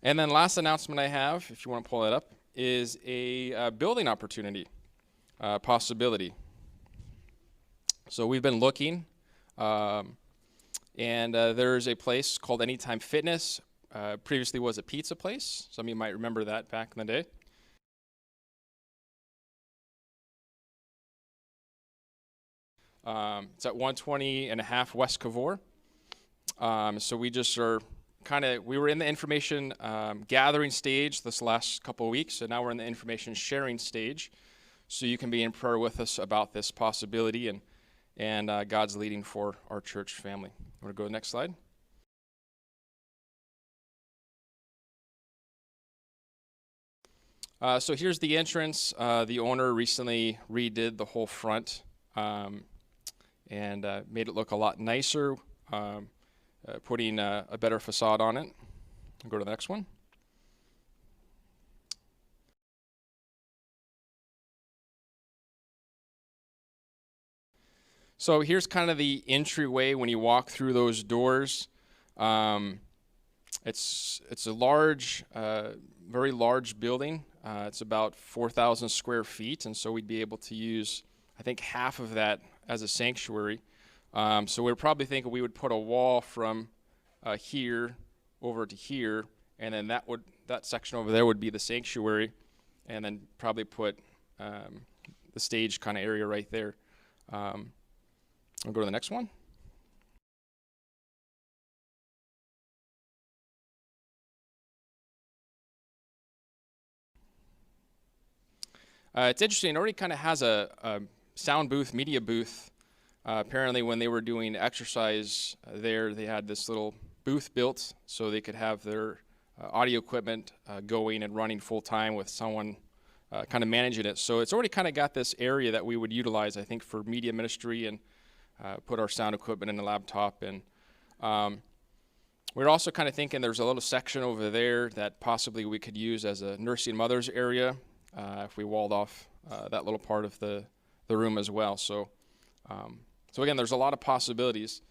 And then last announcement I have, if you want to pull that up, is a building opportunity, possibility. So we've been looking, and there's a place called Anytime Fitness. Previously was a pizza place. Some of you might remember that back in the day. It's at 120 and a half West Cavour. So we just are we were in the information gathering stage this last couple of weeks, and now we're in the information sharing stage. So you can be in prayer with us about this possibility and God's leading for our church family. Want to go to the next slide? So here's the entrance. The owner recently redid the whole front and made it look a lot nicer, putting a better facade on it. I'll go to the next one. So here's kind of the entryway when you walk through those doors. It's a large, very large building. It's about 4,000 square feet, and so we'd be able to use, I think, half of that as a sanctuary. So we're probably thinking we would put a wall from here over to here, and then that section over there would be the sanctuary, and then probably put the stage kind of area right there. I'll go to the next one. It's interesting. It already kind of has a sound booth, media booth. Apparently when they were doing exercise there, they had this little booth built so they could have their audio equipment going and running full time with someone kind of managing it. So it's already kind of got this area that we would utilize, I think, for media ministry and put our sound equipment in the laptop. And we're also kind of thinking there's a little section over there that possibly we could use as a nursing mothers area if we walled off that little part of the room as well. So again, there's a lot of possibilities.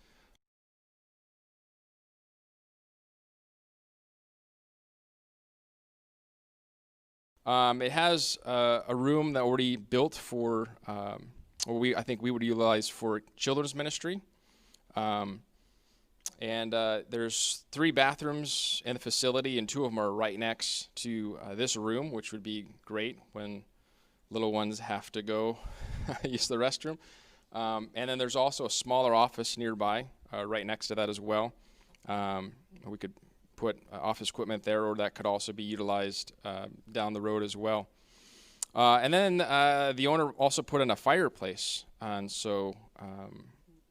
It has a room that already built for, I think we would utilize for children's ministry. And there's 3 bathrooms in the facility, and 2 of them are right next to this room, which would be great when little ones have to go use the restroom. And then there's also a smaller office nearby, right next to that as well. We could put office equipment there, or that could also be utilized down the road as well. And then the owner also put in a fireplace, and so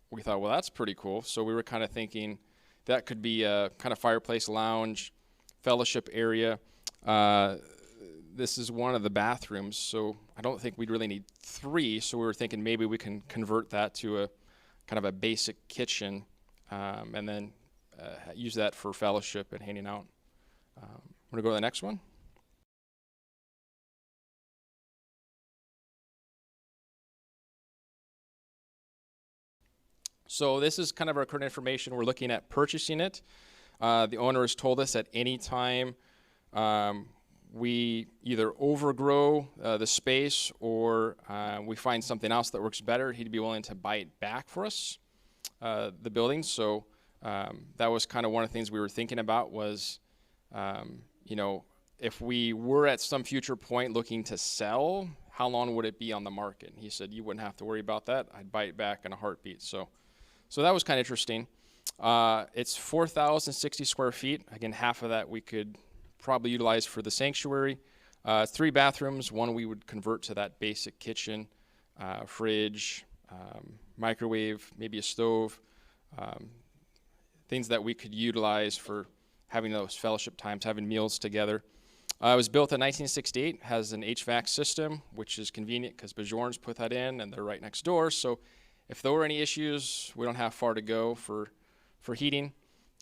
we thought, well, that's pretty cool. So we were kind of thinking that could be a kind of fireplace lounge, fellowship area. This is one of the bathrooms, so I don't think we'd really need 3. So we were thinking maybe we can convert that to a kind of a basic kitchen, and then use that for fellowship and handing out. I'm going to go to the next one. So this is kind of our current information. We're looking at purchasing it. The owner has told us at any time we either overgrow the space or we find something else that works better, he'd be willing to buy it back for us, the building. So that was kind of one of the things we were thinking about was, if we were at some future point looking to sell, how long would it be on the market? And he said, you wouldn't have to worry about that. I'd buy it back in a heartbeat. So that was kind of interesting. It's 4,060 square feet. Again, half of that we could probably utilize for the sanctuary. 3 bathrooms. 1 we would convert to that basic kitchen, fridge, microwave, maybe a stove, things that we could utilize for having those fellowship times, having meals together. It was built in 1968, has an HVAC system, which is convenient because Bajorans put that in, and they're right next door. So if there were any issues, we don't have far to go for heating.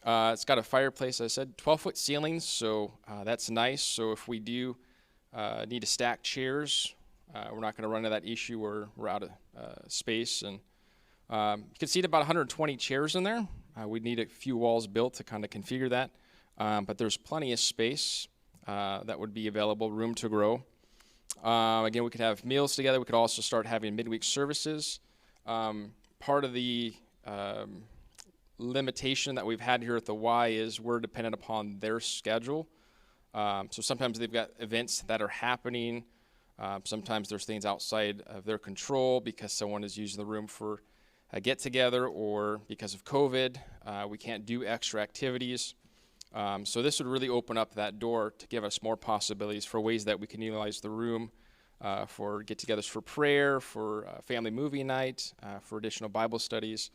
It's got a fireplace, as I said, 12-foot ceilings, so that's nice. So if we do need to stack chairs, we're not going to run into that issue where we're out of space. And you can seat about 120 chairs in there. We'd need a few walls built to kind of configure that. but there's plenty of space that would be available, room to grow. Again, we could have meals together. We could also start having midweek services. Part of the limitation that we've had here at the Y is we're dependent upon their schedule. So sometimes they've got events that are happening. Sometimes there's things outside of their control because someone is using the room for a get-together, or because of COVID, we can't do extra activities. So this would really open up that door to give us more possibilities for ways that we can utilize the room for get-togethers for prayer, for family movie night, for additional Bible studies.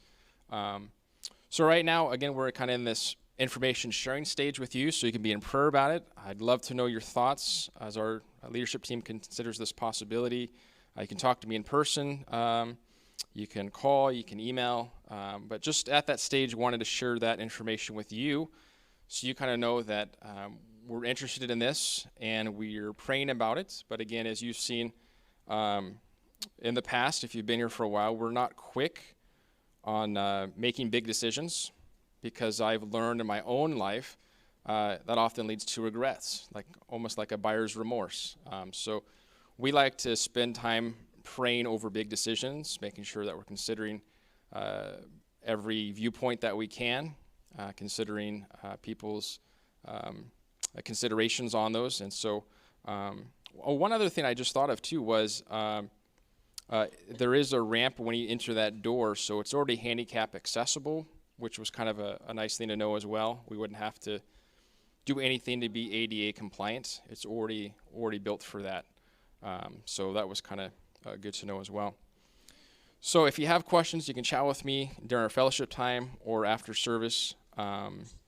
So right now, again, we're kind of in this information sharing stage with you, so you can be in prayer about it. I'd love to know your thoughts as our leadership team considers this possibility. You can talk to me in person. You can call, you can email. But just at that stage, wanted to share that information with you so you kind of know that we're interested in this and we're praying about it. But again, as you've seen in the past, if you've been here for a while, we're not quick on making big decisions, because I've learned in my own life that often leads to regrets, almost like a buyer's remorse. So we like to spend time praying over big decisions, making sure that we're considering every viewpoint that we can, considering people's considerations on those. And so one other thing I just thought of too was there is a ramp when you enter that door, so it's already handicap accessible, which was kind of a nice thing to know as well. We wouldn't have to do anything to be ADA compliant. It's already built for that. So that was kind of good to know as well. So if you have questions, you can chat with me during our fellowship time or after service.